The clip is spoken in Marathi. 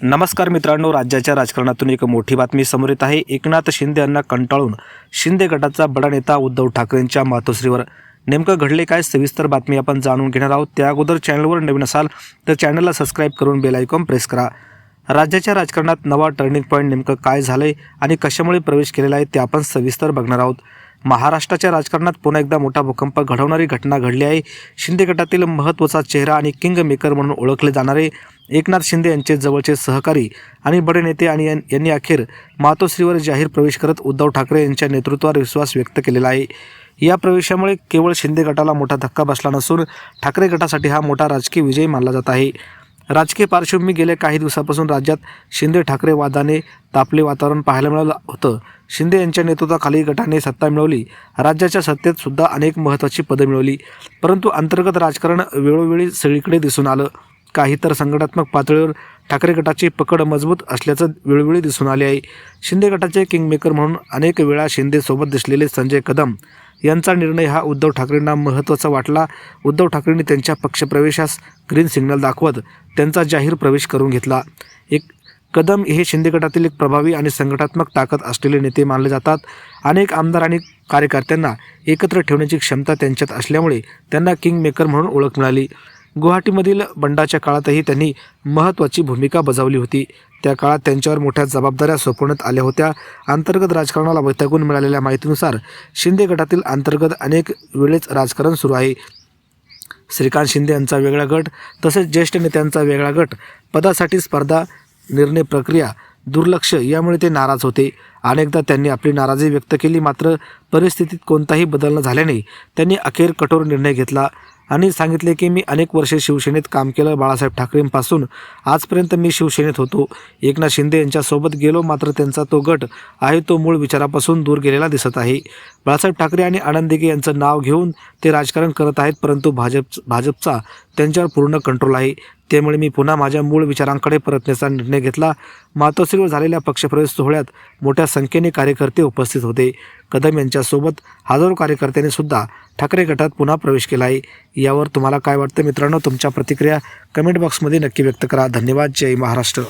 नमस्कार मित्रांनो, राज्याच्या राजकारणातून एक मोठी बातमी समोर येत आहे। एकनाथ शिंदे यांना कंटाळून शिंदे गटाचा बडा नेता उद्धव ठाकरेंच्या मातोश्रीवर नेमकं घडले काय, सविस्तर बातमी आपण जाणून घेणार आहोत। त्या अगोदर चॅनलवर नवीन असाल तर चॅनलला सबस्क्राईब करून बेल आयकॉन प्रेस करा। राज्याच्या राजकारणात नवा टर्निंग पॉईंट नेमकं काय झालंय आणि कशामुळे प्रवेश केलेला आहे ते आपण सविस्तर बघणार आहोत। महाराष्ट्राच्या राजकारणात पुन्हा एकदा मोठा भूकंप घडवणारी घटना घडली आहे। शिंदे गटातील महत्त्वाचा चेहरा आणि किंग मेकर म्हणून ओळखले जाणारे एकनाथ शिंदे यांचे जवळचे सहकारी आणि बडे नेते आणि यांनी अखेर मातोश्रीवर जाहीर प्रवेश करत उद्धव ठाकरे यांच्या नेतृत्वावर विश्वास व्यक्त केलेला आहे। या प्रवेशामुळे केवळ शिंदे गटाला मोठा धक्का बसला नसून ठाकरे गटासाठी हा मोठा राजकीय विजय मानला जात आहे। राजकीय पार्श्वभूमी गेल्या काही दिवसापासून राज्यात शिंदे ठाकरे वादाने तापले वातावरण पाहायला मिळालं होतं। शिंदे यांच्या नेतृत्वाखाली गटाने सत्ता मिळवली, राज्याच्या सत्तेत सुद्धा अनेक महत्त्वाची पदं मिळवली, परंतु अंतर्गत राजकारण वेळोवेळी सगळीकडे दिसून आलं। काही तर संघटनात्मक पातळीवर ठाकरे गटाची पकड मजबूत असल्याचं वेळोवेळी दिसून आले आहे। शिंदे गटाचे किंगमेकर म्हणून अनेक वेळा शिंदेसोबत दिसलेले संजय कदम यांचा निर्णय हा उद्धव ठाकरेंना महत्त्वाचा वाटला। उद्धव ठाकरेंनी त्यांच्या पक्षप्रवेशास ग्रीन सिग्नल दाखवत त्यांचा जाहीर प्रवेश करून घेतला। कदम हे शिंदे गटातील एक प्रभावी आणि संघटनात्मक ताकद असलेले नेते मानले जातात। अनेक आमदार आणि कार्यकर्त्यांना एकत्र ठेवण्याची क्षमता त्यांच्यात असल्यामुळे त्यांना किंगमेकर म्हणून ओळख मिळाली। गुवाहाटीमधील बंडाच्या काळातही त्यांनी महत्त्वाची भूमिका बजावली होती। त्या काळात त्यांच्यावर मोठ्या जबाबदाऱ्या सोपवण्यात आल्या होत्या। अंतर्गत राजकारणाला वैतागून मिळालेल्या माहितीनुसार शिंदे गटातील अंतर्गत अनेक वेळेस राजकारण सुरू आहे। श्रीकांत शिंदे यांचा वेगळा गट, तसेच ज्येष्ठ नेत्यांचा वेगळा गट, पदासाठी स्पर्धा, निर्णय प्रक्रिया, दुर्लक्ष यामुळे ते नाराज होते। अनेकदा त्यांनी आपली नाराजी व्यक्त केली, मात्र परिस्थितीत कोणताही बदल न झाल्याने त्यांनी अखेर कठोर निर्णय घेतला आणि सांगितले की मी अनेक वर्षे शिवसेनेत काम केलं। बाळासाहेब ठाकरेंपासून आजपर्यंत मी शिवसेनेत होतो। एकनाथ शिंदे यांच्यासोबत गेलो, मात्र त्यांचा तो गट आहे तो मूळ विचारापासून दूर गेलेला दिसत आहे। बाळासाहेब ठाकरे आणि आनंद दिघे यांचं नाव घेऊन ते राजकारण करत आहेत, परंतु भाजपचा त्यांच्यावर पूर्ण कंट्रोल आहे। त्यामुळे मी पुन्हा माझ्या मूळ विचारांकडे परतण्याचा निर्णय घेतला। मातोश्रीवर झालेल्या पक्षप्रवेश सोहळ्यात मोठ्या संख्येने कार्यकर्ते उपस्थित होते। कदम यांच्यासोबत हजारो कार्यकर्त्यांनी सुद्धा ठाकरे गटात पुन्हा प्रवेश केला आहे। यावर तुम्हाला काय वाटतं मित्रांनो? तुमच्या प्रतिक्रिया कमेंट बॉक्समध्ये नक्की व्यक्त करा। धन्यवाद। जय महाराष्ट्र।